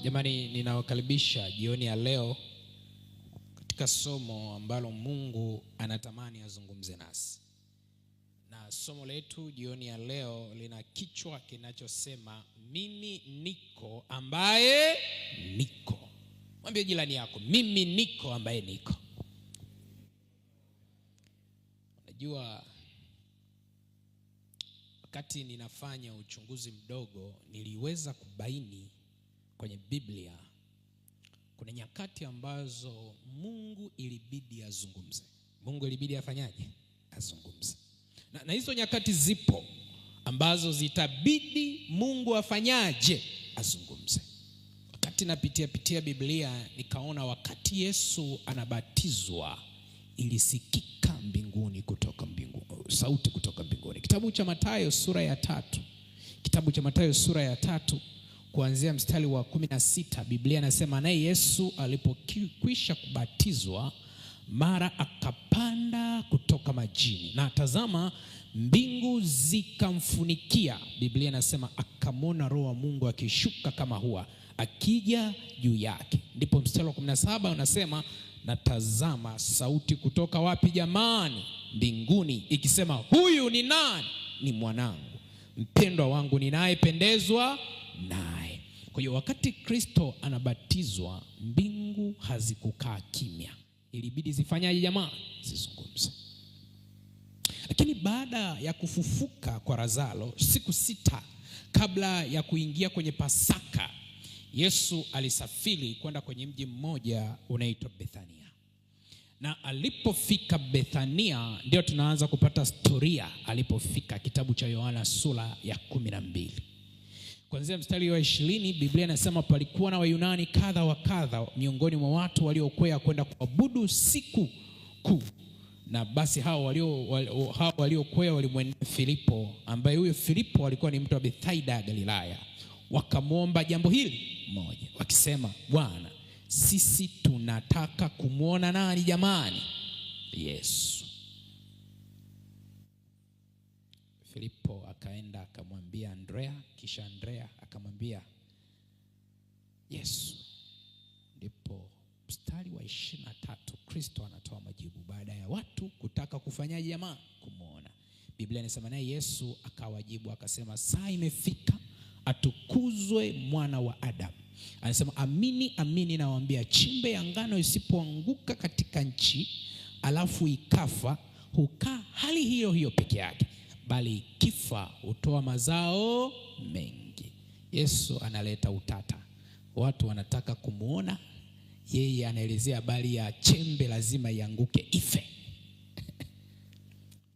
Jamani, ninawakaribisha jioni ya leo katika somo ambalo Mungu anatamani azungumze nasi. Na somo letu jioni ya leo lina kichwa kinachosema mimi niko ambaye niko. Mwambie jirani yako, mimi niko ambaye niko. Unajua, wakati ninafanya uchunguzi mdogo niliweza kubaini kwenye Biblia kuna nyakati ambazo Mungu ilibidi azungumze. Mungu ilibidi afanyaje? Azungumze. Na hizo nyakati zipo ambazo zitabidi Mungu afanyaje? Azungumze. Wakati napitia Biblia nikaona wakati Yesu anabatizwa ilisikika mbinguni kutoka mbinguni, sauti kutoka mbinguni. Kitabu cha Mathayo sura ya 3 kuanzia mstari wa 16, Biblia inasema naye Yesu alipokwisha kubatizwa mara akapanda kutoka majini, na tazama mbingu zikamfunikia. Biblia inasema akamwona Roho wa Mungu akishuka kama hua akija juu yake. Ndipo mstari wa 17 unasema na tazama sauti kutoka wapi jamani? Mbinguni, ikisema huyu ni nani? Ni mwanangu mpendwa wangu ninayependezwa naye. Kwa hiyo wakati Kristo anabatizwa mbingu hazikukaa kimya, ilibidi zifanyaje jamani? Zizungumze. Lakini baada ya kufufuka kwa Lazaro siku 6 kabla ya kuingia kwenye Pasaka, Yesu alisafiri kwenda kwenye mji mmoja unaitwa Bethania. Na alipofika Bethania ndio tunaanza kupata historia alipofika. Kitabu cha Yohana sura ya 12 kuanzia mstari wa 20, Biblia inasema palikuwa na Wayunani kadha wa kadha miongoni mwa watu waliokwea kwenda kuabudu siku kuu. Na basi hao waliokwea walimwendea Filipo, ambaye huyo Filipo alikuwa ni mtu wa Bethsaida ya Galilaya. Wakamwomba jambo hili moja, wakisema, Bwana, sisi tunataka kumwona nani jamani? Yesu. Filipo akaenda akamwambia Andrea, kisha Andrea akamwambia Yesu. Ndipo mstari wa 23 Kristo anatoa majibu baada ya watu kutaka kufanyaje jamani? Kumwona. Biblia inasema naye Yesu akawajibu akasema, saa imefika atukuzwe mwana wa Adamu. Anasema amini amini nawaambia, chembe ya ngano isipoanguka katika nchi alafu ikafa, hukaa hali hiyo hiyo peke yake, bali ikifa hutoa mazao mengi. Yesu analeta utata. Watu wanataka kumuona yeye, anaelezea habari ya chembe lazima ianguke ife.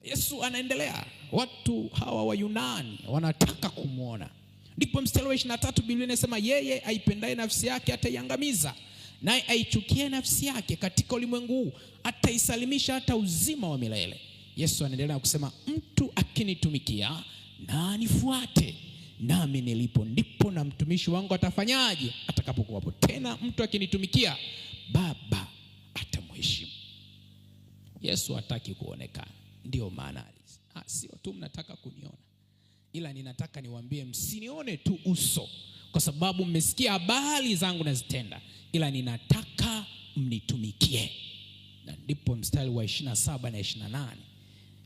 Yesu anaendelea, watu hawa wa Yunani wanataka kumuona. Ndipo mstari wa 23 Biblia inasema yeye aipendaye nafsi yake ataiangamiza, naye aichukie nafsi yake katika ulimwengu huu ataisalimisha hata uzima wa milele. Yesu anaendelea kusema, mtu akinitumikia na anifuate, nami nilipo ndipo na mtumishi wangu atafanyaje? Atakapokuwapo. Tena mtu akinitumikia Baba atamheshimu. Yesu hataki kuonekana, ndio maana sio tu mnataka kuniona, ila ninataka niwaambie msinione tu uso kwa sababu mmesikia habari zangu nazitenda, ila ninataka mnitumikie. Na ndipo mstari wa 27 na 28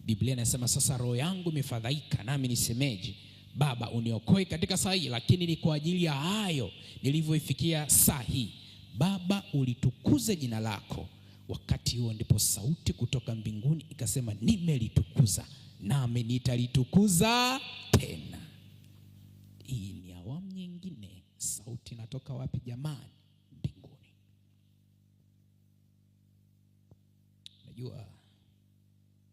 Biblia inasema sasa roho yangu imefadhaika, nami nisemeje? Baba, uniokoe katika saa hii, lakini ni kwa ajili ya hayo nilivyoifikia saa hii. Baba, ulitukuze jina lako. Wakati huo ndipo sauti kutoka mbinguni ikasema, nimelitukuza nami nitalitukuza tena. Hii ni awamu nyingine. Sauti inatoka wapi jamani? Mbinguni. Najua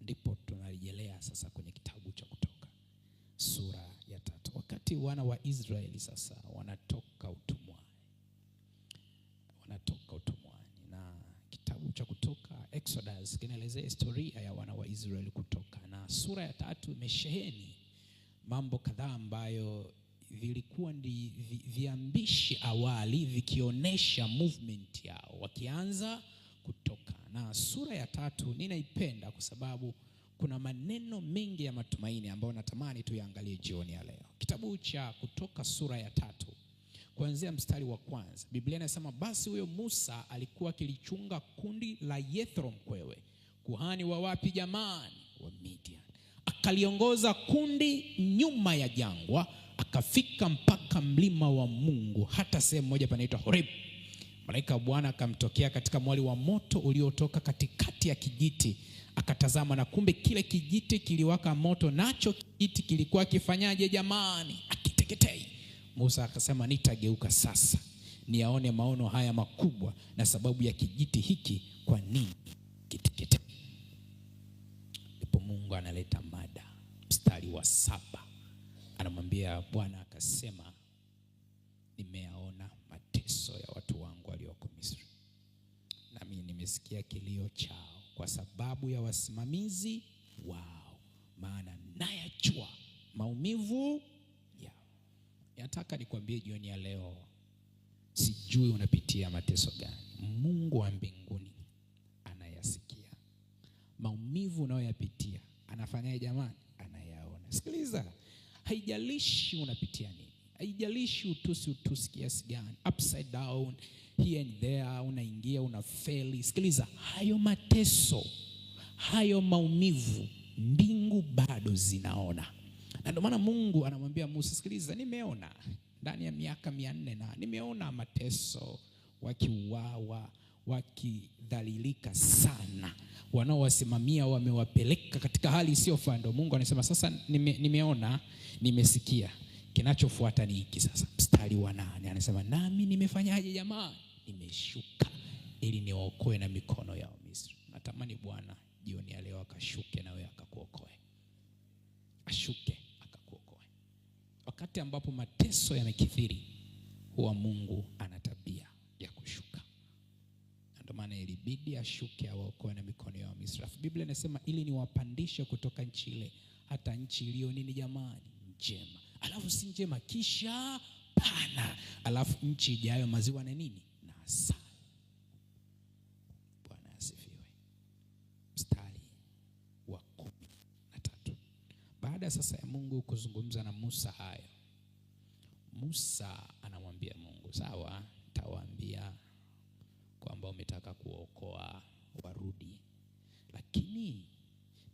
ndipo tunarejelea sasa kwenye kitabu cha Kutoka sura ya 3. Wakati wana wa Israeli sasa wanatoka utumwani, na kitabu cha Kutoka, Exodus, kinaelezea historia ya wana wa Israeli kutoka, na sura ya 3 imesheheni mambo kadhaa ambayo vilikuwa ndi viambishi awali vikionyesha movement yao wakianza kutoka. Na sura ya 3 ninaipenda kwa sababu kuna maneno mengi ya matumaini ambayo natamani tuyaangalie jioni ya leo. Kitabu cha Kutoka sura ya 3 kuanzia mstari wa kwanza. Biblia inasema basi huyo Musa alikuwa akilichunga kundi la Yethro mkwewe, kuhani wa wapi jamani? Wa Midian. Akaliongoza kundi nyuma ya jangwa, akafika mpaka mlima wa Mungu, hata sehemu moja panaitwa Horeb. Malaika wa Bwana akamtokea katika mwali wa moto uliotoka katikati ya kijiti. Akatazama na kumbe kile kijiti kiliwaka moto, nacho kijiti kilikuwa kifanyaje jamani? Akiteketei. Musa akasema nitageuka sasa niyaone maono haya makubwa, na sababu ya kijiti hiki kwa nini kiteketei. Ndipo Mungu analeta mada. Mstari wa 7 anamwambia Bwana akasema, nimeyaona mateso ya watu wangu walioko Misri, nami nimesikia kilio chao kwa sababu ya wasimamizi wao, maana nayajua maumivu yao. Nataka nikwambie jioni ya leo, sijui unapitia mateso gani, Mungu wa mbinguni anayasikia. Maumivu unayoyapitia anafanyaje jamani? Anayaona. Sikiliza, haijalishi unapitia nini, haijalishi utusi kiasi gani, upside down, here and there, unaingia unafeli. Sikiliza, hayo mateso, hayo maumivu, mbingu bado zinaona. Na ndio maana Mungu anamwambia Musa, sikiliza, nimeona ndani ya miaka 400 na nimeona mateso, wakiuawa, wakidhalilika sana, wanaowasimamia wamewapeleka katika hali isiyofaa. Ndio Mungu anasema sasa nimeona, nimesikia, kinachofuata ni hiki sasa. Mstari wa 8 anasema nami nimefanyaje jamani? Nimeshuka ili niwaokoe na mikono ya Misri. Natamani Bwana jioni ya leo akashuke na wewe akakuokoe. Ashuke akakuokoe. Wakati ambapo mateso yamekithiri, huwa Mungu ana tabia ya kushuka. Ndio maana ilibidi ashuke awaokoe na mikono ya Misri. Biblia inasema ili niwapandishe kutoka nchi ile hata nchi iliyo nini jamani? Njema. Alafu si njema kisha pana. Alafu nchi ijayo maziwa na nini? Na asali. Bwana asifiwe. Mstari wa 13. Baada sasa ya Mungu kuzungumza na Musa hayo, Musa anamwambia Mungu, sawa, nitawaambia kwamba umetaka kuokoa warudi, lakini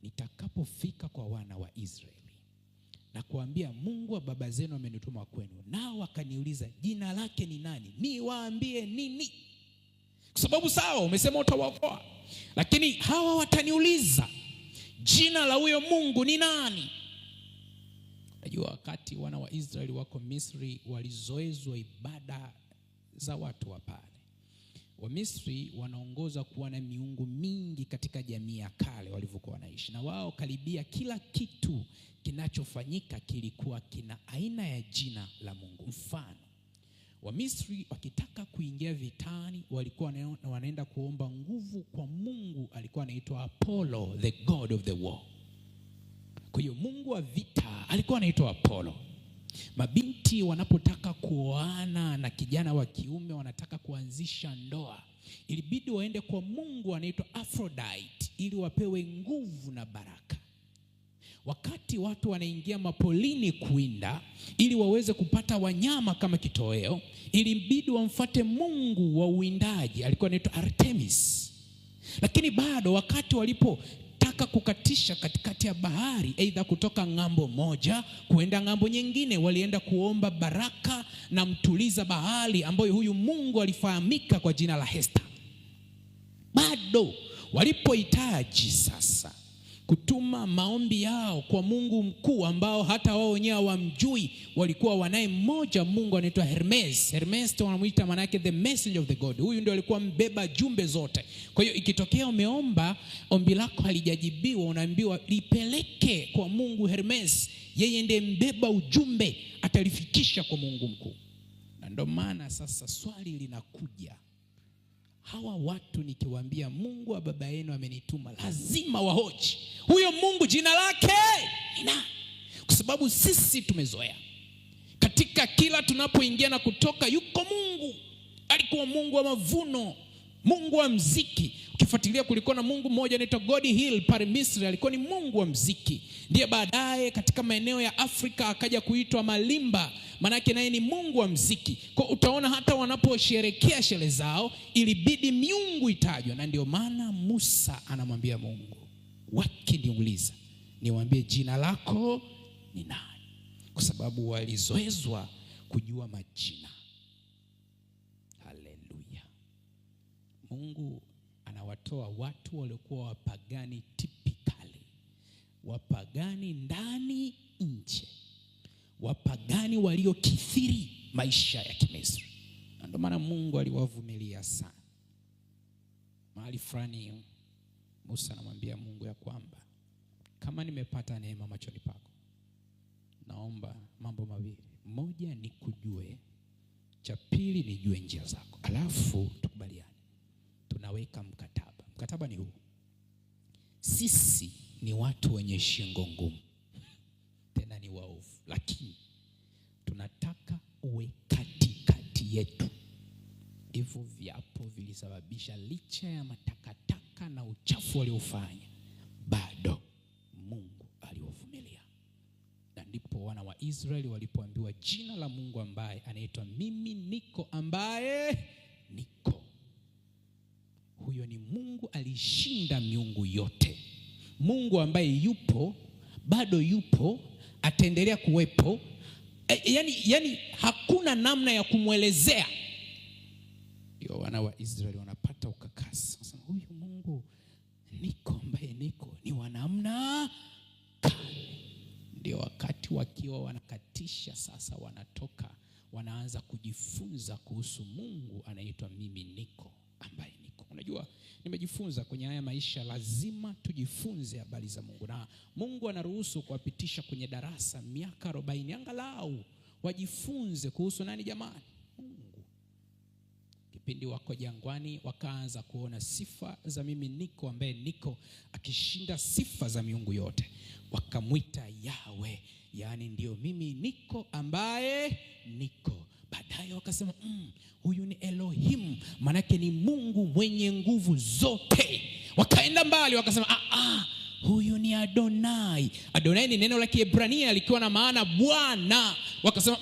nitakapofika kwa wana wa Israeli na kuambia Mungu wa baba zenu amenituma kwenu, nao wakaniuliza jina lake ni nani, niwaambie nini? Kwa sababu sawa umesema utawaokoa, lakini hawa wataniuliza jina la huyo Mungu ni nani? Najua wakati wana wa Israeli wako Misri walizoezwa ibada za watu wa pale. Wa Misri wanaongoza kuwa na miungu mingi katika jamii ya kale walivyokuwa wanaishi, na wao karibia kila kitu kinachofanyika kilikuwa kina aina ya jina la Mungu. Mfano, wa Misri wakitaka kuingia vitani walikuwa wanaenda kuomba nguvu kwa Mungu alikuwa anaitwa Apollo, the god of the war. Kwa hiyo Mungu wa vita alikuwa anaitwa Apollo. Mabinti wanapotaka kuoana na kijana wa kiume, wanataka kuanzisha ndoa, ilibidi waende kwa Mungu anaitwa Aphrodite ili wapewe nguvu na baraka. Wakati watu wanaingia mapolini kuinda ili waweze kupata wanyama kama kitoweo, ilibidi wamfuate Mungu wa uwindaji, alikuwa anaitwa Artemis. Lakini bado wakati walipotaka kukatisha katikati ya bahari, aidha kutoka ngambo moja kuenda ngambo nyingine, walienda kuomba baraka na mtuliza bahari ambayo huyu Mungu alifahamika kwa jina la Hesta. Bado walipohitaji sasa kutuma maombi yao kwa Mungu mkuu ambao hata wao wenyewe hawamjui, walikuwa wanaye mmoja Mungu anaitwa Hermes. Hermes wanamuita maana yake the messenger of the god. Huyu ndio alikuwa mbeba jumbe zote. Kwa hiyo ikitokea umeomba ombi lako halijajibiwa, unaambiwa lipeleke kwa Mungu Hermes, yeye ndiye mbeba ujumbe, atalifikisha kwa Mungu mkuu. Na ndio maana sasa swali linakuja, hawa watu nikiwaambia Mungu wa baba yenu amenituma, lazima wahoji huyo Mungu jina lake ni nani? Kwa sababu sisi tumezoea katika kila tunapoingia na kutoka yuko Mungu. Alikuwa Mungu wa mavuno, Mungu wa mziki. Ukifuatilia kulikuwa na mungu mmoja anaitwa God Hill pale Misri, alikuwa ni mungu wa muziki. Ndiye baadaye katika maeneo ya Afrika akaja kuitwa Malimba, maana yake naye ni mungu wa muziki. Kwa utaona hata wanaposherehekea sherehe zao ilibidi miungu itajwe, na ndio maana Musa anamwambia Mungu, wakiniuliza niwaambie jina lako ni nani, kwa sababu walizoezwa kujua majina. Haleluya. Mungu anawatoa watu waliokuwa wapagani typically, wapagani ndani nje, wapagani waliokithiri maisha ya Kimisri. Ndio maana Mungu aliwavumilia sana. Mahali fulani Musa anamwambia Mungu ya kwamba kama nimepata neema machoni pako, naomba mambo mawili. Moja ni kujue, cha pili nijue njia zako. Alafu tukubaliane. Tunaweka mkataba. Mkataba ni huu: sisi ni watu wenye shingo ngumu, tena ni waovu, lakini tunataka uwe katikati yetu. Hivyo viapo vilisababisha, licha ya matakataka na uchafu waliofanya, bado Mungu aliwavumilia. Na ndipo wana wa Israeli walipoambiwa jina la Mungu ambaye anaitwa mimi niko ambaye niko. Huyo ni Mungu alishinda miungu yote. Mungu ambaye yupo, bado yupo, ataendelea kuwepo. Yani hakuna namna ya kumwelezea. Ndio wana wa Israeli wanapata ukakasi. Sasa huyu Mungu niko ambaye niko ni wa namna gani? Ndio wakati wakiwa wanakatisha sasa, wanatoka wanaanza kujifunza kuhusu Mungu anaitwa mimi niko ambaye niko. Unajua, nimejifunza kwenye haya maisha lazima tujifunze habari za Mungu, na Mungu anaruhusu kuwapitisha kwenye darasa miaka 40 angalau wajifunze kuhusu nani jamani? Mungu. Kipindi wako jangwani wakaanza kuona sifa za mimi niko ambaye niko akishinda sifa za miungu yote, wakamwita Yahweh, yani ndio mimi niko ambaye niko. Baadaye wakasema huyu ni Elohim, manake ni Mungu mwenye nguvu zote. Wakaenda mbali wakasema huyu ni Adonai. Adonai ni neno la Kiebrania likiwa na maana Bwana. Wakasema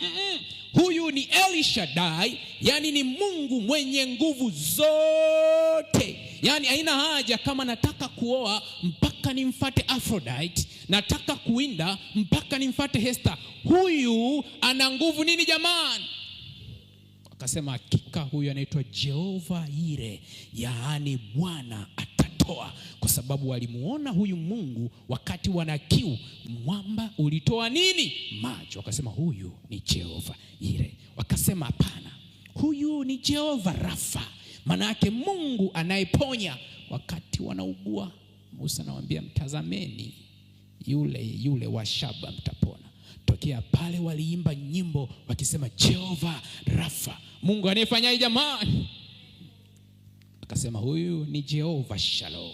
huyu ni El Shaddai, yani ni Mungu mwenye nguvu zote. Yani haina haja kama nataka kuoa mpaka nimfuate Aphrodite, nataka kuinda mpaka nimfuate Hester. Huyu ana nguvu nini jamani? Wakasema hakika huyu anaitwa Jehova Yire, yaani Bwana atatoa. Kwa sababu walimuona huyu Mungu wakati wana kiu, mwamba ulitoa nini? Maji. Wakasema huyu ni Jehova Yire. Wakasema hapana, huyu ni Jehova Rafa, maana yake Mungu anayeponya wakati wanaugua. Musa anawaambia mtazameni yule wa shaba mtapona. Tokea pale waliimba nyimbo wakisema Jehova Rafa, Mungu anayefanyaje jamani? Akasema huyu ni Jehova Shalom,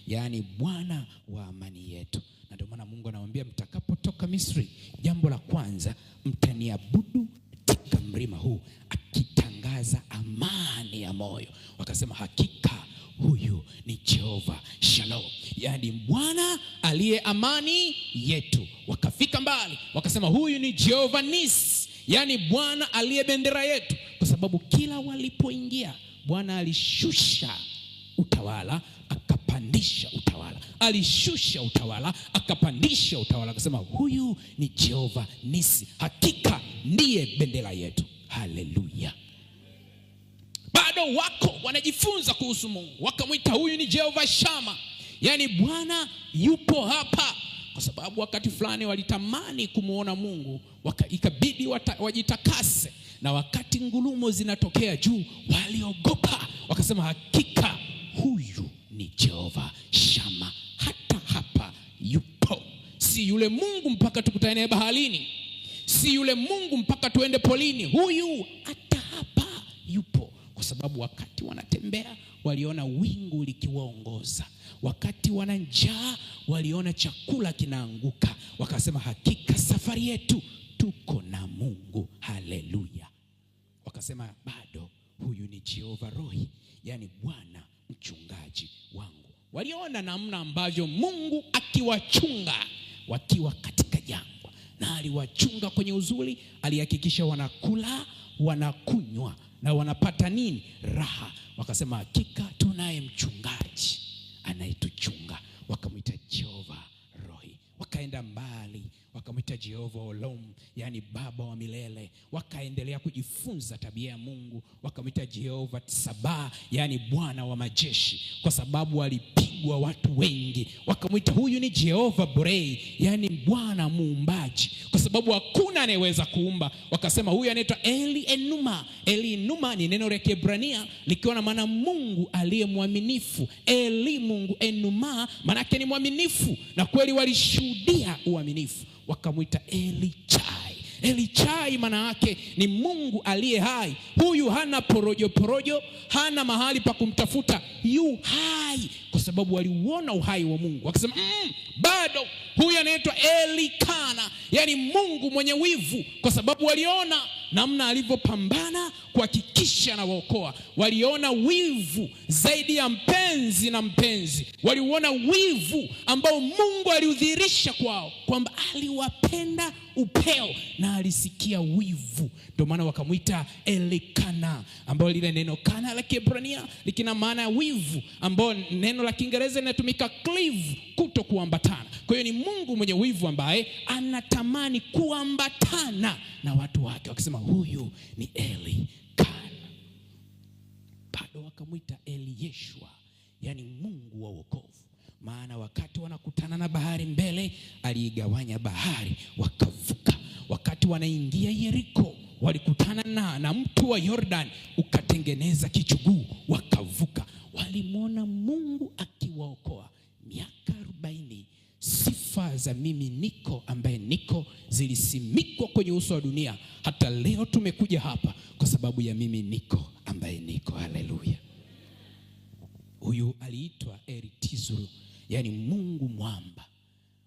yani Bwana wa amani yetu. Na ndio maana Mungu anawaambia mtakapotoka Misri, jambo la kwanza mtaniabudu katika mlima huu, akitangaza amani ya moyo. Wakasema hakika huyu ni Jehova Shalom, yani Bwana aliye amani yetu. Wakafika mbali wakasema huyu ni Jehova Nisi, yani Bwana aliye bendera yetu. Kwa sababu kila walipoingia Bwana alishusha utawala akapandisha utawala, alishusha utawala akapandisha utawala. Akasema huyu ni Jehova Nisi, hakika ndiye bendera yetu. Haleluya. Bado wako wanajifunza kuhusu Mungu, wakamwita huyu ni Jehova Shama, yani Bwana yupo hapa. Kwa sababu wakati fulani walitamani kumuona Mungu, ikabidi wajitakase, na wakati ngulumo zinatokea juu waliogopa. Wakasema hakika huyu ni Jehova Shama, hata hapa yupo. Si yule Mungu mpaka tukutane naye baharini, si yule Mungu mpaka tuende polini, huyu hata hapa yupo. Kwa sababu wakati wanatembea waliona wingu likiwaongoza, wakati wana njaa waliona chakula kinaanguka. Wakasema hakika safari yetu tuko na Mungu. Haleluya. Wakasema bado huyu ni Jehova Rohi, yani Bwana mchungaji mchungaji wangu. Waliona namna ambavyo Mungu akiwachunga wakiwa katika jangwa, na aliwachunga kwenye uzuri. Alihakikisha wanakula, wanakunywa na wanapata nini? Raha. Wakasema hakika tunaye mchungaji anayetuchunga. Wakamwita Jehova Rohi. Wakaenda mbali, wakamwita Jehova Olom, yani baba wa milele. Wakaendelea kujifunza tabia ya Mungu, wakamwita Jehova Tsaba, yani Bwana wa majeshi, kwa sababu walipigwa watu wengi. Wakamwita huyu ni Jehova Borei, yani Bwana muumbaji, kwa sababu hakuna anayeweza kuumba. Wakasema huyu anaitwa Eli Enuma. Eli Enuma ni neno la Kiebrania likiwa na maana Mungu aliye mwaminifu. Eli Mungu, Enuma maana yake ni mwaminifu, na kweli walishuhudia uaminifu. Wakamwita Eli Chai. Eli Chai maana yake ni Mungu aliye hai. Huyu hana porojo porojo, hana mahali pa kumtafuta, yu hai, kwa sababu waliuona uhai wa Mungu. Wakasema bado huyu anaitwa Eli Kana, yani Mungu mwenye wivu, kwa sababu waliona namna alivyopambana kuhakikisha na waokoa. Waliona wivu zaidi ya mpenzi na mpenzi. Waliuona wivu ambao Mungu aliudhihirisha kwao, kwamba aliwapenda upeo na alisikia wivu. Ndio maana wakamwita Elikana, ambao lile neno kana la Kiebrania likina maana ya wivu, ambao neno la Kiingereza linatumika cleave, kutokuambatana. Kwa hiyo ni Mungu mwenye wivu ambaye anatamani kuambatana na watu wake. Wakisema huyu ni Elikana. Bado wakamwita Eliyeshua, yani Mungu wa wokovu. Maana wakati wanakutana na bahari mbele, aliigawanya bahari wakavuka. Wakati wanaingia Yeriko, walikutana na mto wa Jordan ukatengeneza kichuguu, wakavuka. Walimwona Mungu akiwaokoa miaka 40. Sifa za mimi niko ambaye niko zilisimikwa kwenye uso wa dunia. Hata leo tumekuja hapa kwa sababu ya mimi niko ambaye niko. Haleluya. Huyu aliitwa Eritizuru, yani Mungu mwamba.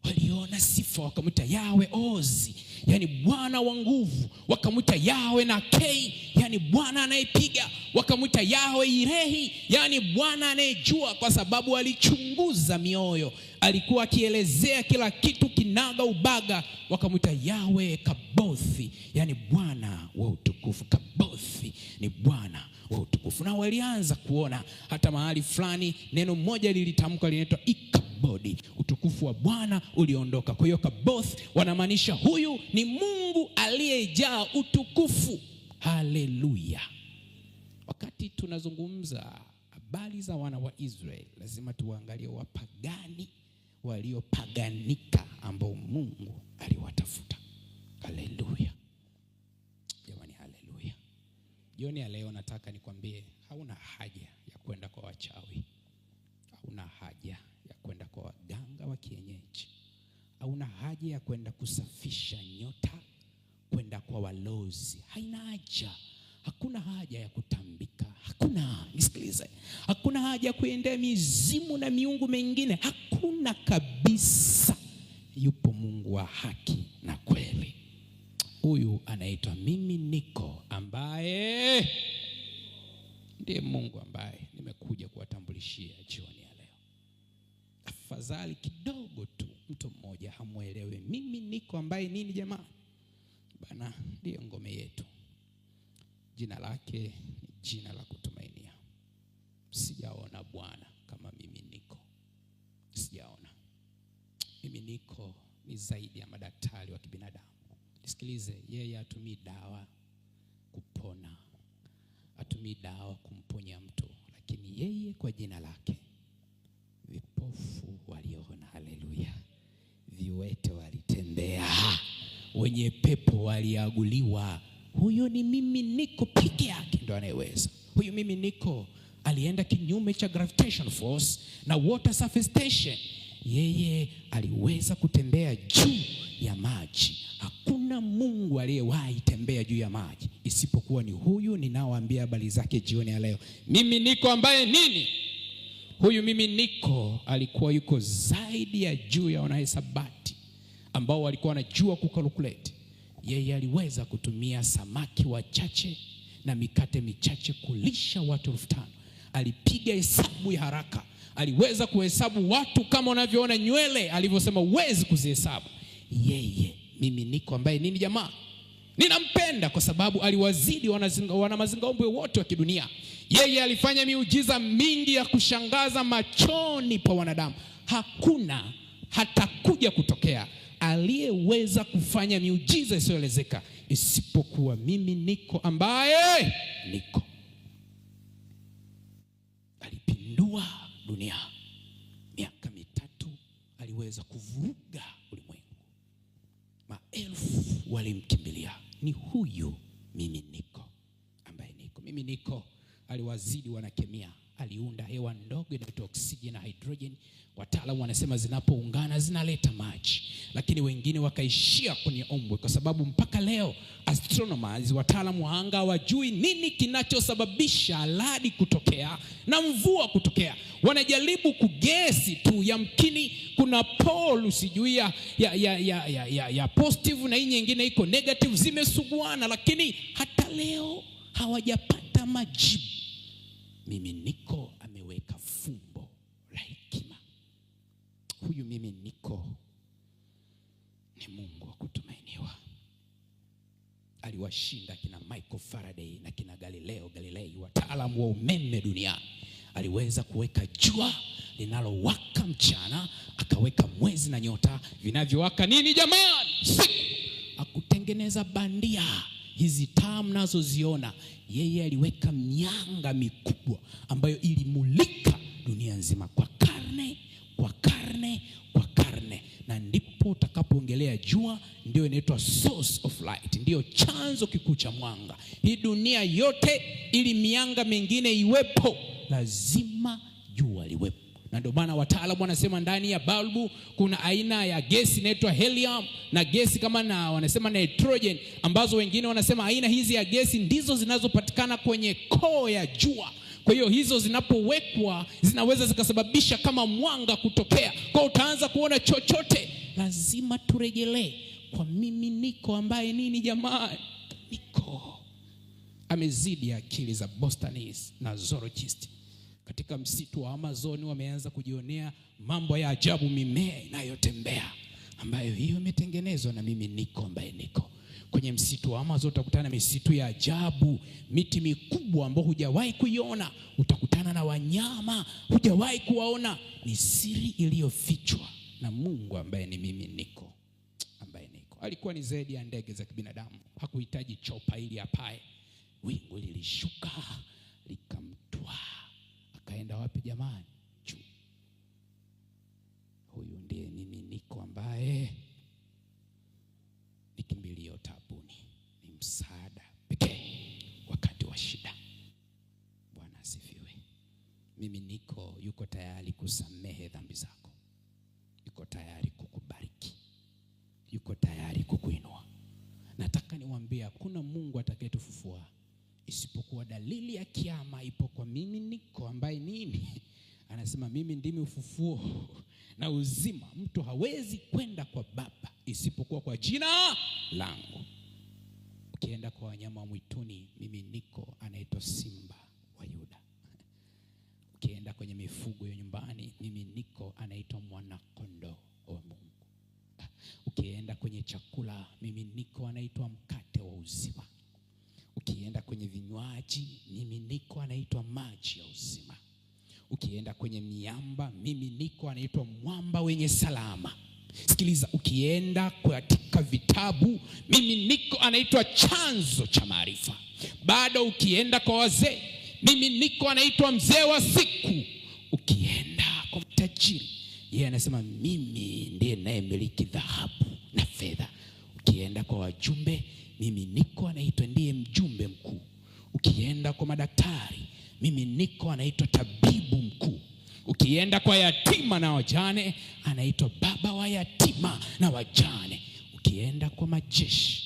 Waliona sifa, wakamwita Yawe Ozi, yani Bwana wa nguvu. Wakamwita Yawe Nakei, yani Bwana anayepiga. Wakamwita Yawe Irehi, yani Bwana anayejua, kwa sababu alichunguza mioyo. Alikuwa akielezea kila kitu kinaga ubaga. Wakamwita Yawe Kabothi, yani Bwana wa utukufu. Kabothi ni Bwana wa utukufu. Na walianza kuona hata mahali fulani neno moja lilitamka linaitwa Ikabodi, utukufu wa Bwana uliondoka. Kwa hiyo Kaboth wanamaanisha huyu ni Mungu aliyejaa utukufu. Haleluya. Wakati tunazungumza habari za wana wa Israeli, lazima tuangalie wapagani waliopaganika ambao Mungu aliwatafuta. Haleluya. Jamani, haleluya. Jioni ya leo nataka nikwambie, hauna haja ya kwenda kwa wachawi. Hauna haja ya kwenda kwa waganga wa kienyeji. Hauna haja ya kwenda kusafisha nyota, kwenda kwa walozi. Haina haja. Hakuna haja ya kutambika. Nisikilize. Hakuna haja ya kuendea mizimu na miungu mengine. Hakuna kabisa. Yupo Mungu wa haki na kweli. Huyu anaitwa mimi niko, ambaye ndiye Mungu ambaye nimekuja kuwatambulishia jioni ya leo. Afadhali kidogo tu mtu mmoja hamuelewe mimi niko ambaye nini jamaa? Bana ndiye ngome yetu. Jina lake ni jina la kutumainia. Sijaona Bwana kama mimi niko. Sijaona. Mimi niko ni zaidi ya madaktari wa kibinadamu. Nisikilize, yeye hatumii dawa kupona, hatumii dawa kumponya mtu, lakini yeye kwa jina lake vipofu waliona. Haleluya. Viwete walitembea, wenye pepo waliaguliwa. Huyo ni mimi niko peke yake ndo anayeweza. Huyu mimi niko alienda kinyume cha gravitation force na water surface tension. Yeye aliweza kutembea juu ya maji. Hakuna Mungu aliyewahi tembea juu ya maji isipokuwa ni huyu ninaoambia habari zake jioni ya leo. Mimi niko ambaye nini? Huyu mimi niko alikuwa yuko zaidi ya juu ya wanahesabati ambao walikuwa wanajua kukalkulate. Yeye aliweza kutumia samaki wachache na mikate michache kulisha watu 5,000. Alipiga hesabu ya haraka aliweza kuhesabu watu kama unavyoona nywele, alivyosema huwezi kuzihesabu. Yeye mimi niko ambaye nini jamaa? Ninampenda kwa sababu aliwazidi wana mazingaombwe wote wa kidunia. Yeye alifanya miujiza mingi ya kushangaza machoni pa wanadamu. Hakuna hatakuja kutokea aliyeweza kufanya miujiza isiyoelezeka isipokuwa mimi niko ambaye niko. Alipindua dunia. Miaka 3 aliweza kuvuruga ulimwengu. Maelfu walimkimbilia. Ni huyu mimi niko ambaye niko. Mimi niko aliwazidi wanakemia. Aliunda hewa ndogo inaitwa oksijeni na hydrogen. Wataalamu wanasema zinapoungana zinaleta maji, lakini wengine wakaishia kwenye ombwe, kwa sababu mpaka leo astronomers, wataalamu wa anga, hawajui nini kinachosababisha radi kutokea na mvua kutokea. Wanajaribu kugesi tu, yamkini kuna pole usijui ya positive na hii nyingine iko negative, zimesuguana, lakini hata leo hawajapata majibu. Mimi niko ameweka fumbo la hekima. Huyu mimi niko ni Mungu wa kutumainiwa. Aliwashinda kina Michael Faraday na kina Galileo Galilei, wataalamu wa umeme duniani. Aliweza kuweka jua linalowaka mchana, akaweka mwezi na nyota vinavyowaka nini jamani? Siku. Akutengeneza bandia hizi taa mnazoziona. Yeye aliweka mianga mikubwa ambayo ilimulika dunia nzima kwa karne, kwa karne, kwa karne. Na ndipo utakapoongelea jua, ndio inaitwa source of light, ndio chanzo kikuu cha mwanga. Hii dunia yote, ili mianga mingine iwepo, lazima jua liwepo. Na ndio maana wataalamu wanasema ndani ya balbu kuna aina ya gesi inaitwa helium na gesi kama na wanasema nitrogen, ambazo wengine wanasema aina hizi ya gesi ndizo zinazopatikana kwenye core ya jua. Kwa hiyo hizo zinapowekwa zinaweza zikasababisha kama mwanga kutokea. Kwa utaanza kuona chochote, lazima turejelee kwa mimi niko ambaye nini jamani? Niko. Amezidi akili za Botanist na zoologist. Katika msitu wa Amazon wameanza kujionea mambo ya ajabu, mimea inayotembea ambayo hiyo imetengenezwa na mimi niko ambaye niko. Kwenye msitu wa Amazon utakutana misitu ya ajabu, miti mikubwa ambayo hujawahi kuiona, utakutana na wanyama hujawahi kuwaona. Ni siri iliyofichwa na Mungu ambaye ni mimi niko ambaye niko. Alikuwa ni zaidi ya ndege za kibinadamu. Hakuhitaji chopa ili apae. Wingu lilishuka likamtwaa. Akaenda wapi jamani? Juu. Huyu ndiye mimi niko ambaye ni kimbilio taabuni, ni msaada pekee wakati wa shida. Bwana asifiwe. Mimi niko yuko tayari kusamehe dhambi zako. Yuko tayari kukubariki. Yuko tayari kukuinua. Nataka niwaambie hakuna Mungu atakayetufufua isipokuwa dalili ya kiyama ipo kwa mimi niko ambaye nini? Anasema mimi ndimi ufufuo na uzima. Mtu hawezi kwenda kwa Baba isipokuwa kwa jina langu. Ukienda kwa wanyama wa mwituni, mimi niko anaitwa Simba wa Yuda. Ukienda kwenye mifugo ya nyumbani, mimi niko anaitwa Mwana Kondoo wa Mungu. Ukienda kwenye chakula, mimi niko anaitwa Mkate wa uzima. Ukienda kwenye vinywaji, mimi niko anaitwa Maji ya uzima. Ukienda kwenye miamba, mimi niko anaitwa Mwamba wenye salama. Sikiliza, ukienda katika vitabu, mimi niko anaitwa Chanzo cha maarifa. Bado ukienda kwa wazee, mimi niko anaitwa Mzee wa siku. Ukienda kwa mtajiri, yeye anasema mimi ndiye ninayemiliki dhahabu na fedha. Ukienda kwa wajumbe, mimi niko anaitwa ndiye mjumbe mkuu. Ukienda kwa madaktari, mimi niko anaitwa tabibu mkuu. Ukienda kwa yatima na wajane, anaitwa baba wa yatima na wajane. Ukienda kwa majeshi,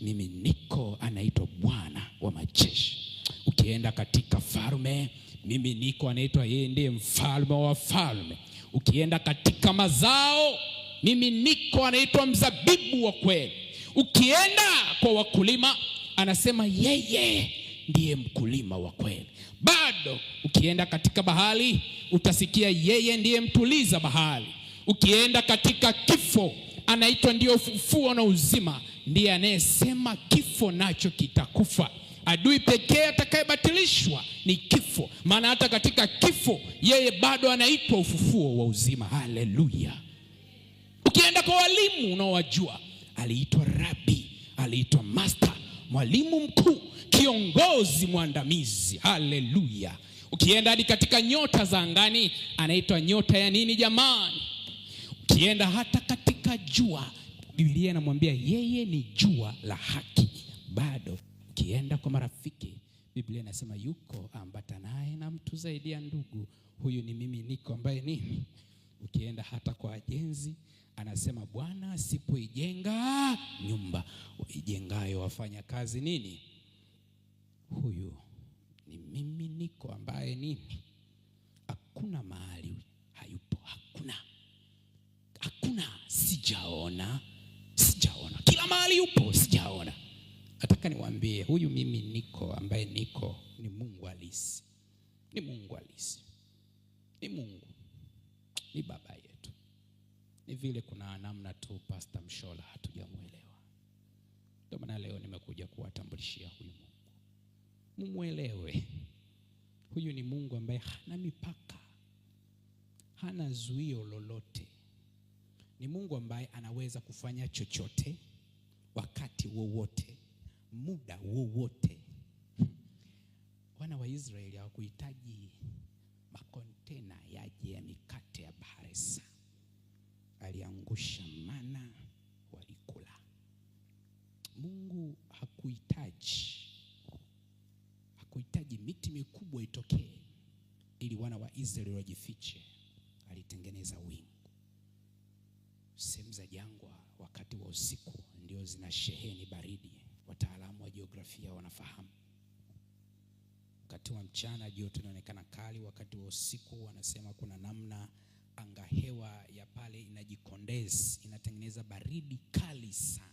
mimi niko anaitwa Bwana wa majeshi. Ukienda katika falme, mimi niko anaitwa yeye ndiye mfalme wa falme. Ukienda katika mazao, mimi niko anaitwa mzabibu wa kweli. Ukienda kwa wakulima, anasema yeye ndiye mkulima wa kweli. Bado ukienda katika bahari utasikia yeye ndiye mtuliza bahari. Ukienda katika kifo, anaitwa ndio ufufuo na uzima, ndiye anayesema kifo nacho kitakufa. Adui pekee atakayebatilishwa ni kifo, maana hata katika kifo yeye bado anaitwa ufufuo wa uzima. Haleluya. Ukienda kwa walimu unaowajua, aliitwa rabi, aliitwa master, mwalimu mkuu, kiongozi mwandamizi. Haleluya. Ukienda hadi katika nyota za angani, anaitwa nyota ya nini jamani? Ukienda hata katika jua, Biblia inamwambia yeye ni jua la haki. Bado ukienda kwa marafiki, Biblia inasema yuko ambatanaye na mtu zaidi ya ndugu, huyu ni mimi niko ambaye nini. Ukienda hata kwa ajenzi, anasema Bwana asipoijenga nyumba, waijengayo wafanya kazi nini? Huyu ni mimi niko ambaye nini. Hakuna mahali hayupo, hakuna sijaona. Kila mahali yupo, sijaona. Nataka niwaambie, huyu mimi niko ambaye niko ni Mungu halisi. Ni Mungu halisi. Ni Mungu. Ni baba yetu. Ni vile kuna namna tu Pastor Mshola hatujamuelewa. Ndio maana leo nimekuja kuwatambulishia huyu Mungu. Mumuelewe. Huyu ni Mungu ambaye hana mipaka, hana zuio lolote. Ni Mungu ambaye anaweza kufanya chochote, wakati wowote, muda wowote. Wana wa Israeli hawakuhitaji makontena yaje ya mikate ya Baharesa. Aliangusha mana, walikula. Mungu hakuhitaji miti mikubwa itokee ili wana wa Israeli wajifiche. Alitengeneza wingu. Sehemu za jangwa wakati wa usiku ndio zina sheheni baridi. Wataalamu wa jiografia wanafahamu. Wakati wa mchana joto linaonekana kali, wakati wa usiku wanasema kuna namna anga hewa ya pale inajikondesi, inatengeneza baridi kali sana.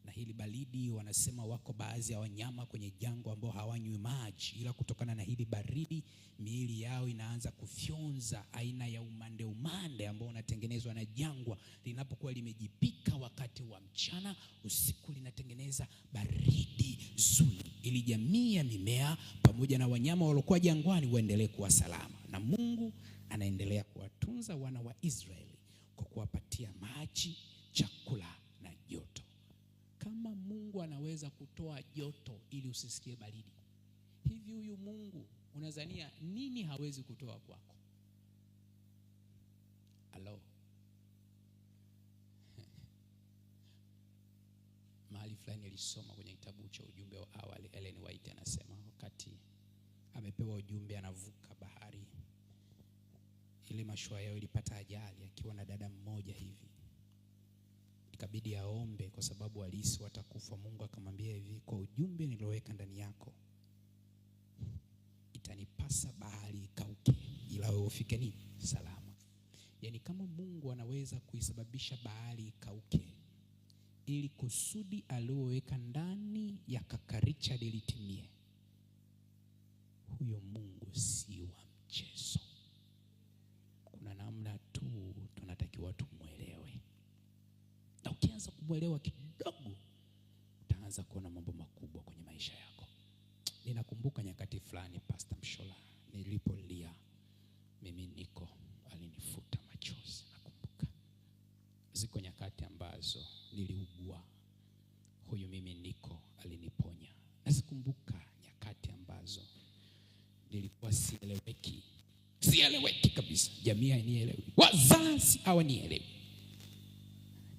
Na hili baridi wanasema wako baadhi ya wanyama kwenye jangwa ambao hawanywi maji, ila kutokana na hili baridi miili yao inaanza kufyonza aina ya umande ambao unatengenezwa na jangwa. Linapokuwa limejipika wakati wa mchana, usiku linatengeneza baridi zuri, ili jamii ya mimea pamoja na wanyama waliokuwa jangwani waendelee kuwa salama. Na Mungu anaendelea kuwatunza wana wa Israeli kwa kuwapatia maji, chakula na joto. Kama Mungu anaweza kutoa joto ili usisikie baridi, hivi huyu Mungu unadhania nini hawezi kutoa kwako? Halo. Mahali fulani nilisoma kwenye kitabu cha ujumbe wa awali, Ellen White anasema wakati amepewa ujumbe anavuka bahari, ile mashua yao ilipata ajali akiwa na dada mmoja hivi. Ikabidi aombe kwa sababu alihisi watakufa. Mungu akamwambia hivi, kwa ujumbe niloweka ndani yako itanipasa bahari ikauke, ila wewe ufike ni salama. Yaani kama Mungu anaweza kuisababisha bahari ikauke ili kusudi aliyoweka ndani ya kaka Richard litimie, huyo Mungu si wa mchezo. Kuna namna tu tunatakiwa tumuelewe. Na ukianza kumwelewa kidogo, utaanza kuona mambo makubwa kwenye maisha yako. Ninakumbuka nyakati fulani Pastor Mshola nilipolia mimi niko, alinifuta machozi. Nakumbuka ziko nyakati ambazo niliugua, huyu mimi niko aliniponya. Nazikumbuka nyakati ambazo nilikuwa sieleweki kabisa. Jamii hainielewi, wazazi hawanielewi,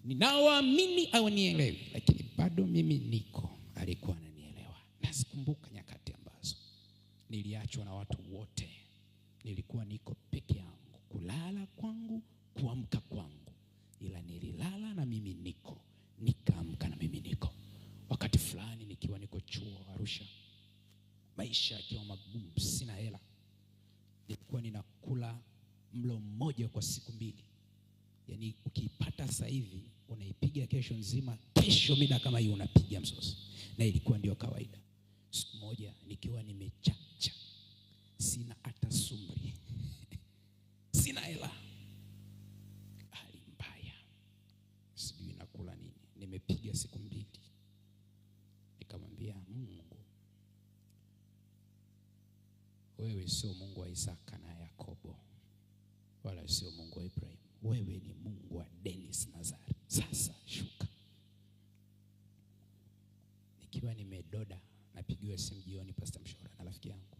ninaoamini hawanielewi, lakini bado mimi niko alikuwa ananielewa. Nazikumbuka nyakati ambazo niliachwa na watu wote, nilikuwa niko peke yangu, kulala kwangu, kuamka kwangu, ila nililala na mimi niko, nikaamka na mimi niko. Wakati fulani nikiwa niko chuo Arusha, maisha yakiwa magumu, sina hela, nilikuwa ninakula mlo mmoja kwa siku 2. Yaani ukiipata sasa hivi unaipiga kesho nzima, kesho mida kama hiyo unapiga msosi. Na ilikuwa ndio kawaida. Siku moja nikiwa nimechacha wewe sio Mungu wa Isaka na Yakobo, wala sio Mungu wa Ibrahim. Wewe ni Mungu wa Dennis Nazari. Sasa shuka. Nikiwa nimedoda, napigiwa simu jioni, Pastor Mshora na rafiki yangu.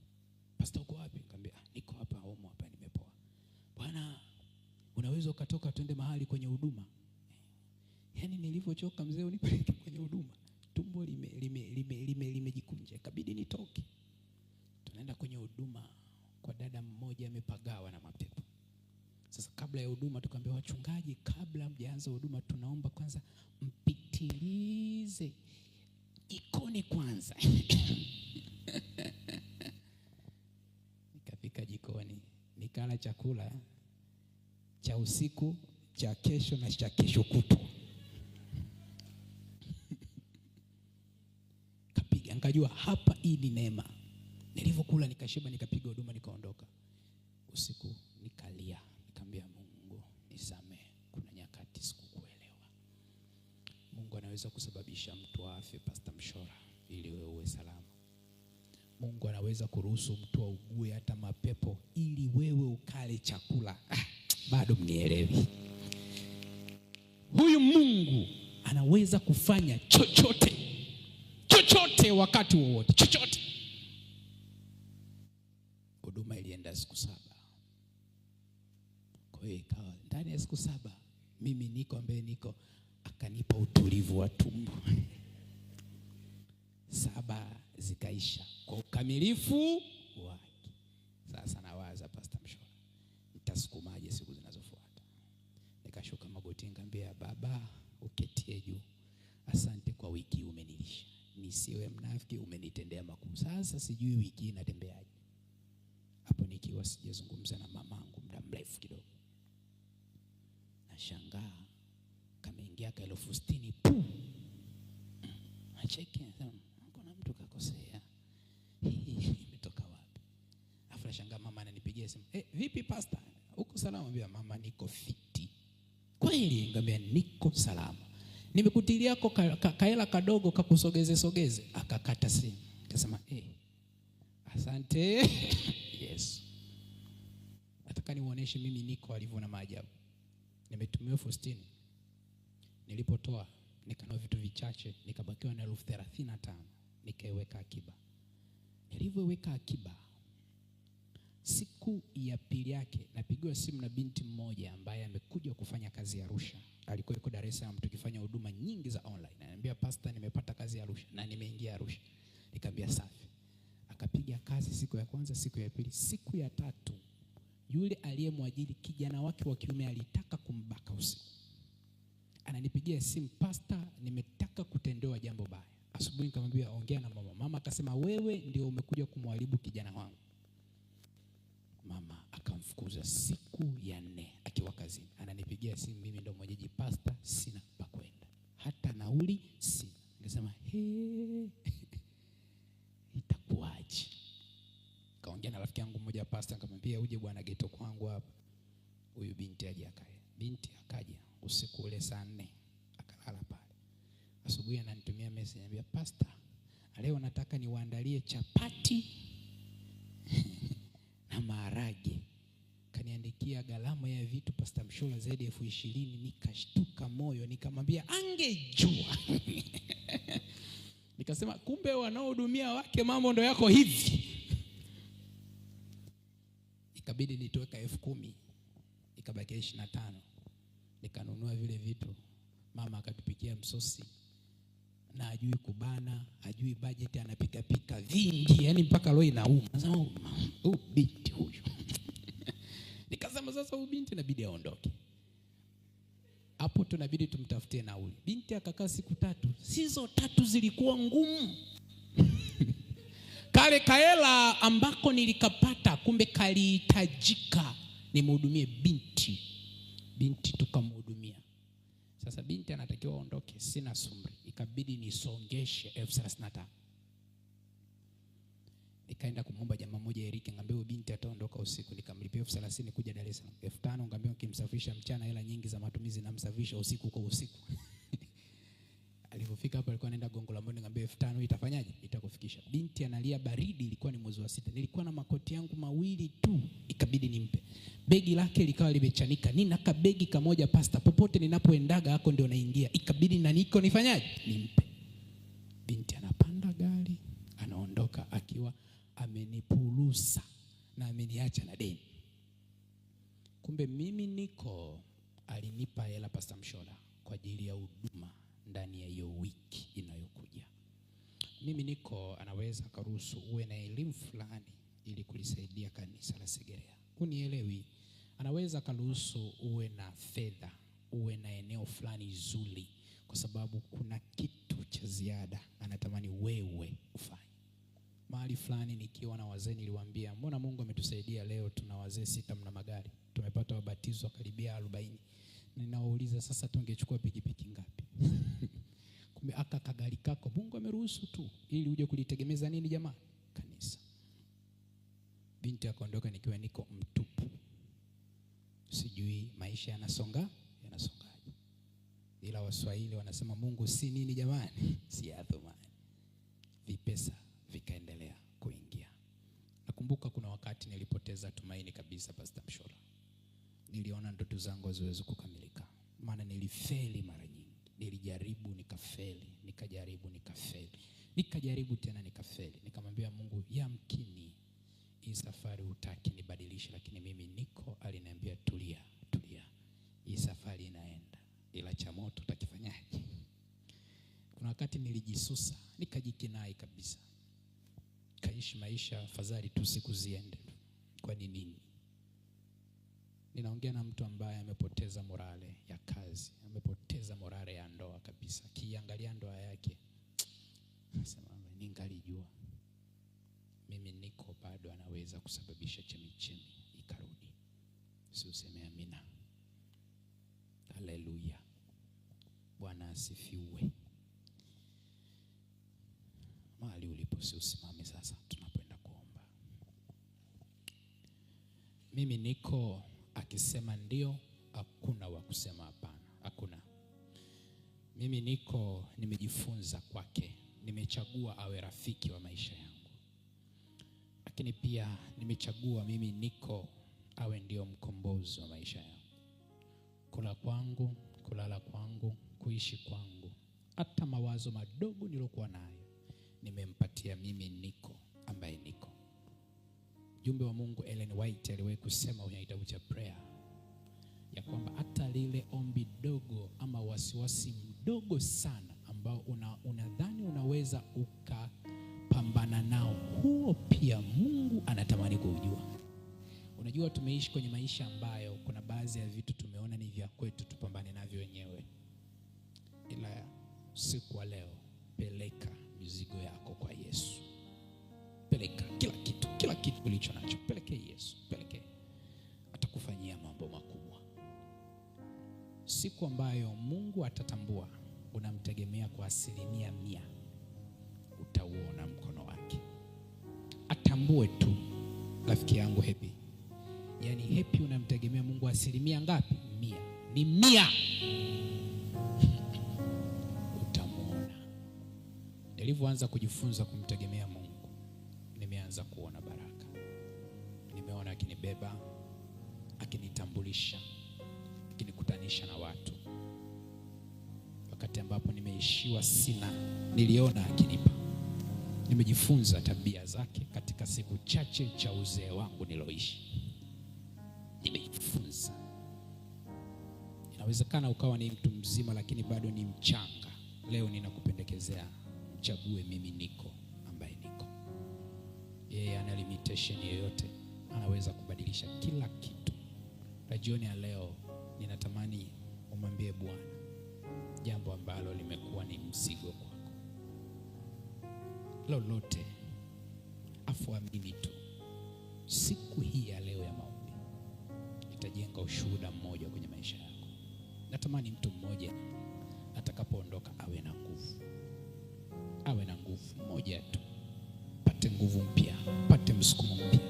Pastor, uko wapi? Nikamwambia niko hapa home hapa, nimepoa. Bwana, unaweza ukatoka twende mahali kwenye huduma? Yaani nilivyochoka mzee, unipeleke kwenye huduma. Tumbo limejikunja, ikabidi nitoke. Tunaenda kwenye huduma kwa dada mmoja amepagawa na mapepo. Sasa kabla ya huduma tukaambia wachungaji, kabla mjaanza huduma tunaomba kwanza mpitilize jikoni kwanza. Nikafika jikoni, nikala chakula cha usiku, cha kesho na cha kesho kutwa. Kapiga, nikajua hapa hii ni neema. Nilivyokula nikashiba, nikapiga huduma, nikaondoka. Usiku nikalia, nikamwambia Mungu nisamehe, kuna nyakati sikukuelewa. Mungu anaweza kusababisha mtu afe, Pastor Mshora, ili wewe uwe salama. Mungu anaweza kuruhusu mtu augue hata mapepo ili wewe ukale chakula. Bado mnielewi? Huyu Mungu anaweza kufanya chochote, chochote wakati wowote, chochote. Huduma ilienda siku 7. Kwa hiyo ikawa ndani ya siku 7 mimi niko ambaye niko, akanipa utulivu wa tumbo. 7 zikaisha kwa ukamilifu wake. Sasa nawaza, Pastor Mshora, nitasukumaje siku zinazofuata? Nikashuka magoti, nikamwambia Baba, uketie juu, asante kwa wiki umenilisha. Nisiwe mnafiki, umenitendea makuu. Sasa sijui wiki inatembeaje. Hapo nikiwa sijazungumza na mamangu muda mrefu kidogo, nashangaa kameingia ka 60,000 pu. Acheke, kuna mtu kakosea. Hii imetoka wapi? Afu nashangaa mama ananipigia simu. Vipi pastor? Uko salama? Mwambia mama niko fiti. Kweli? Ngambia niko salama. Nimekutilia yako kaela kadogo kakusogeze. Akakata simu. Akasema asante. Yes. Nataka niuoneshe mimi niko alivyo na maajabu. Nimetumiwa 60. Nilipotoa nikanua vitu vichache, nikabakiwa na 35,000, nikaiweka akiba. Nilivyoweka akiba, siku ya pili yake napigiwa simu na binti mmoja ambaye amekuja kufanya kazi ya Arusha. Alikuwa yuko Dar es Salaam tukifanya huduma nyingi za online. Ananiambia pastor, nimepata kazi ya Arusha na nimeingia Arusha. Nikamwambia safi. Akapiga kazi siku ya kwanza, siku ya pili, siku ya 3 yule aliyemwajiri kijana wake wa kiume alitaka kumbaka usiku. Ananipigia simu, pastor, nimetaka kutendewa jambo baya. Asubuhi nikamwambia ongea na mama. Mama akasema wewe ndio umekuja kumharibu kijana wangu. Mama akamfukuza siku ya 4 akiwa kazini. Ananipigia simu, mimi ndio mwenyeji pastor, sina pa kwenda. Hata nauli sina. Nikasema itakuaje? Kaongea na rafiki yangu mmoja pastor, nikamwambia uje bwana geto kwangu hapa. Huyu binti aje akae. Binti akaja usiku ule saa 4 akalala pale. Asubuhi ananitumia message, anambia pastor, leo nataka niwaandalie chapati na maharage. Kaniandikia gharama ya vitu Pastor Mshora zaidi ya 20,000. Nikashtuka moyo, nikamwambia angejua. Nikasema kumbe wanaohudumia wake mambo ndo yako hivi. Ikabidi nitoeka 10,000, ikabaki 25. Nikanunua vile vitu. Mama akatupikia msosi. Na ajui kubana, ajui budget, anapika vingi, yani mpaka roho inauma. Nasema binti huyu. Nikasema sasa huyu binti inabidi aondoke. Hapo tunabidi tumtafutie nauli. Binti akakaa siku 3. Sizo 3 zilikuwa ngumu. Kale kaela ambako nilikapata kumbe kalihitajika nimhudumie binti. Binti tukamhudumia. Sasa binti anatakiwa aondoke, sina sumri. Ikabidi nisongeshe 35,000. Nikaenda kumwomba jamaa mmoja Eric, ngambia binti ataondoka usiku, nikamlipia 30,000 kuja Dar es Salaam. 5,000 ngambia ukimsafisha mchana hela nyingi za matumizi na msafisha usiku kwa usiku. Alipofika Kufika hapo alikuwa anaenda Gongo la Mboto, nikamwambia 5,000 itafanyaje? Itakufikisha. Binti analia baridi, ilikuwa ni mwezi wa 6. Nilikuwa na makoti yangu mawili tu, ikabidi nimpe. Begi lake likawa limechanika. Nina kabegi kamoja pasta, popote ninapoendaga hako ndio naingia. Ikabidi na niko nifanyaje? Nimpe. Binti anapanda gari, anaondoka akiwa amenipulusa na ameniacha na deni. Kumbe mimi niko alinipa hela Pastor Mshola kwa ajili ya huduma ndani ya hiyo wiki inayokuja. Mimi niko anaweza karuhusu uwe na elimu fulani ili kulisaidia kanisa la Segerea. Unielewi? Anaweza karuhusu uwe na fedha, uwe na eneo fulani zuri, kwa sababu kuna kitu cha ziada anatamani wewe ufanye. Mahali fulani nikiwa na wazee niliwaambia, mbona Mungu ametusaidia leo tuna wazee 6 mna magari. Tumepata wabatizo karibia 40. Ninawauliza sasa tungechukua pikipiki ngapi? Kumbe aka kagari kako Mungu ameruhusu tu ili uje kulitegemeza nini jamaa? Kanisa. Binti akaondoka nikiwa niko mtupu. Sijui maisha yanasongaje. Ila Waswahili wanasema Mungu si nini jamani? Si adhumani. Vipesa vikaendelea kuingia. Nakumbuka kuna wakati nilipoteza tumaini kabisa Pastor Mshola. Niliona ndoto zangu haziwezi kukamilika. Maana nilifeli mara nyingi. Nilijaribu nikafeli, nikajaribu nikafeli. Nikajaribu tena nikafeli. Nikamwambia Mungu, yamkini hii safari hutaki nibadilishe, lakini mimi niko. Aliniambia tulia. Hii safari inaenda. Ila cha moto utakifanyaje? Kuna wakati nilijisusa, nikajikinai kabisa. Kaishi maisha afadhali tu siku ziende. Kwa nini? Ninaongea na mtu ambaye amepoteza morale ya kazi, amepoteza morale ya ndoa kabisa. Kiangalia ndoa yake, nasema ningalijua mimi niko bado anaweza kusababisha chemichemi ikarudi. Si useme amina. Haleluya. Bwana asifiwe. Mahali ulipo si usimame sasa tunapoenda kuomba. Mimi niko akisema ndio, hakuna wa kusema hapana. Hakuna. Mimi niko nimejifunza kwake. Nimechagua awe rafiki wa maisha yangu. Lakini pia nimechagua mimi niko awe ndio mkombozi wa maisha yangu. Kula kwangu, kulala kwangu, kuishi kwangu, hata mawazo madogo nilokuwa nayo nimempatia mimi niko ambaye niko. Jumbe wa Mungu Ellen White aliwahi kusema kwenye kitabu cha Prayer ya kwamba hata lile ombi dogo ama wasiwasi mdogo sana ambao unadhani unaweza ukapambana nao, huo pia Mungu anatamani kujua. Unajua tumeishi kwenye maisha ambayo kuna baadhi ya vitu tumeona ni vya kwetu tupambane navyo wenyewe. Ila siku wa leo peleka mizigo yako kwa Yesu. Peleka kila kitu ulicho nacho, peleke Yesu, peleke. Atakufanyia mambo makubwa. Siku ambayo Mungu atatambua unamtegemea kwa 100%, utauona mkono wake. Atambue tu, rafiki yangu Happy. Yaani Happy unamtegemea Mungu 100% ngapi? 100. Ni 100. Utamuona. Nilivyoanza kujifunza kumtegemea Mungu, nimeanza kuona baraka. Nimeona akinibeba, akinitambulisha, akinikutanisha na watu. Wakati ambapo nimeishiwa sina, niliona akinipa. Nimejifunza tabia zake katika siku chache cha uzee wangu niloishi. Nimejifunza. Inawezekana ukawa ni mtu mzima lakini bado ni mchanga. Leo ninakupendekezea mchague mimi niko ambaye niko. Yeye ana limitation yoyote, anaweza kubadilisha kila kitu. Na jioni ya leo ninatamani umwambie Bwana jambo ambalo limekuwa ni mzigo kwako. Lolote, afuamini tu. Siku hii ya leo ya maombi itajenga ushuhuda mmoja kwenye maisha yako. Natamani mtu mmoja atakapoondoka awe na nguvu. Awe na nguvu moja tu. Pate nguvu mpya, pate msukumo mpya.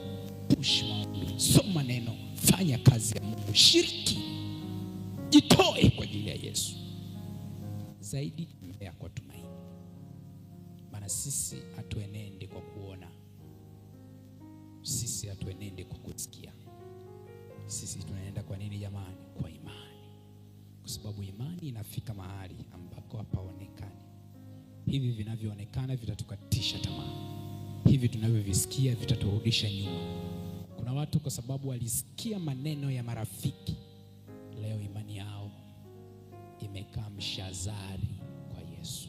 Push maombi, soma neno, fanya kazi ya Mungu, shiriki. Jitoe kwa ajili ya Yesu. Zaidi mbele kwa tumaini. na sisi hatuenendi kwa kuona, sisi hatuenendi kwa kusikia. Sisi tunaenda kwa nini jamani? Kwa imani. Kwa sababu imani inafika mahali ambako hapaonekani. Hivi vinavyoonekana vitatukatisha tamaa, hivi tunavyovisikia vitaturudisha nyuma. Kuna watu kwa sababu walisikia maneno ya marafiki, leo imani yao imekaa mshazari kwa Yesu.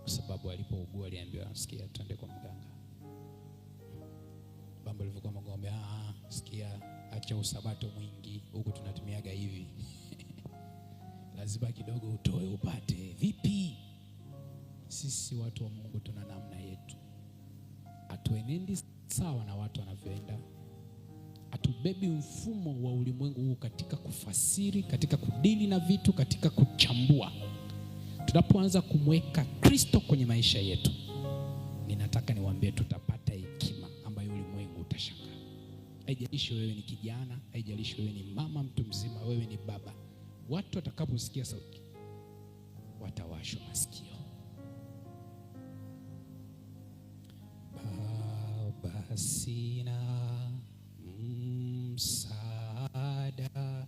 Kwa sababu alipougua aliambiwa, sikia, twende kwa mganga. Bambo alivyokuwa mgombe, sikia, acha usabato mwingi, huku tunatumiaga hivi. Lazima kidogo utoe upate. Vipi? Sisi watu wa Mungu tuna namna yetu. Hatuenendi sawa na watu wanavyoenda. Hatubebi mfumo wa ulimwengu huu katika kufasiri, katika kudili na vitu, katika kuchambua. Tunapoanza kumweka Kristo kwenye maisha yetu, ninataka niwaambie tutapata hekima ambayo ulimwengu utashangaa. Haijalishi wewe ni kijana, haijalishi wewe ni mama, mtu mzima, wewe ni baba. Watu watakaposikia sauti watawashwa masikio. Baba, sina msaada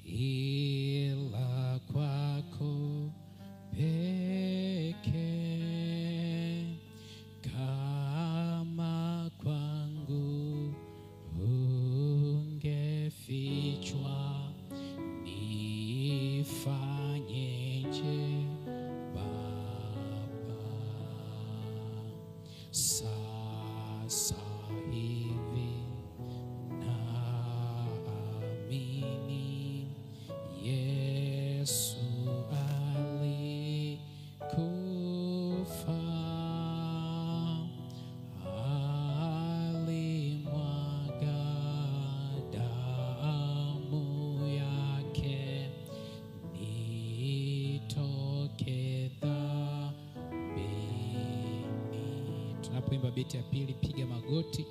ila kwako pekee. Kama kwangu ungefichwa, nifanyeje Baba? Sasa hivi naamini Yesu alikufa, alimwaga damu yake nitoke dhambini. Tunapoimba beti ya pili, piga magoti.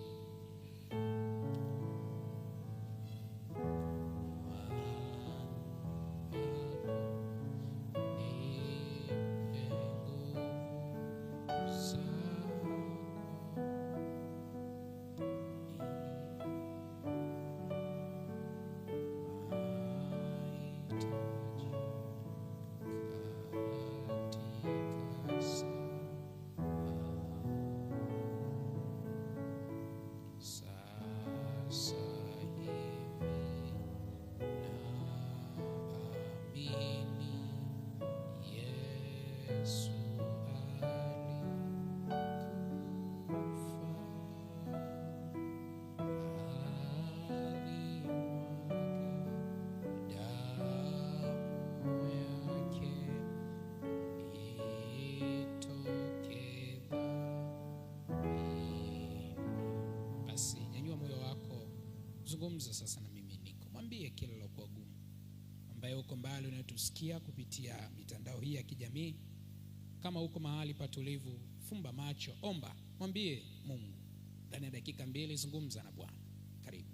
Zungumza sasa na mimi niko. Mwambie kile lilokuwa gumu, ambaye uko mbali unatusikia kupitia mitandao hii ya kijamii. Kama uko mahali patulivu, fumba macho, omba, mwambie Mungu. Ndani ya dakika 2 zungumza na Bwana. Karibu.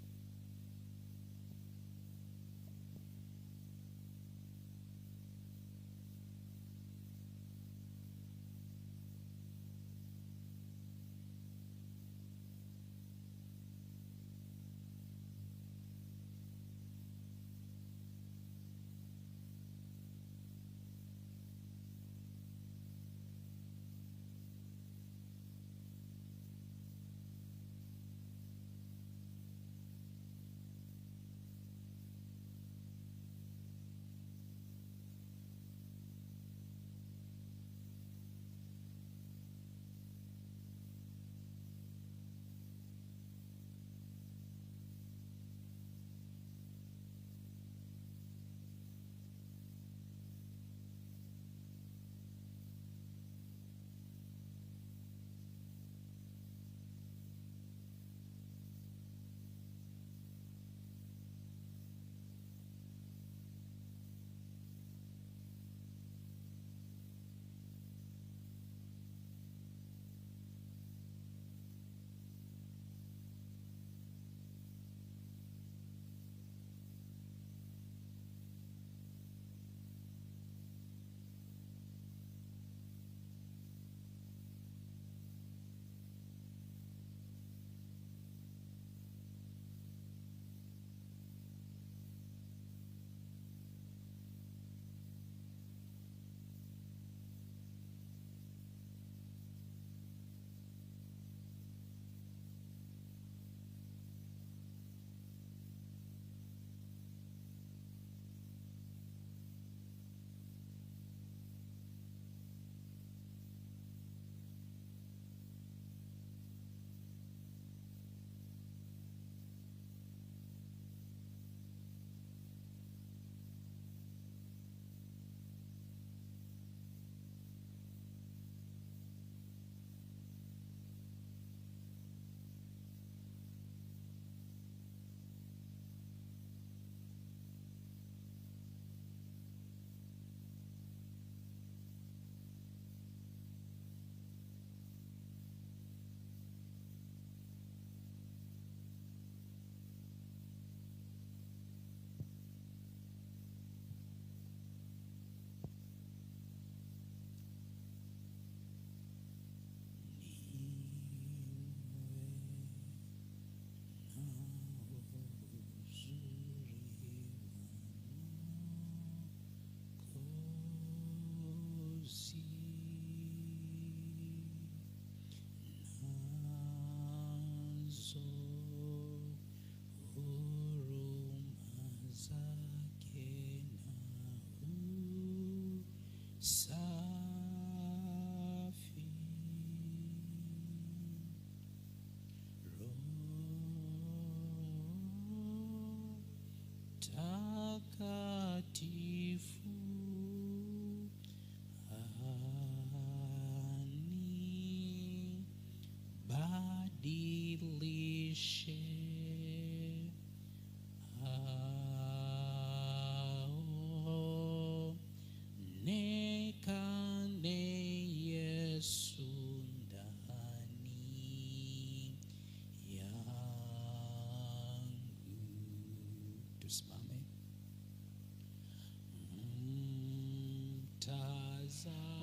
Sa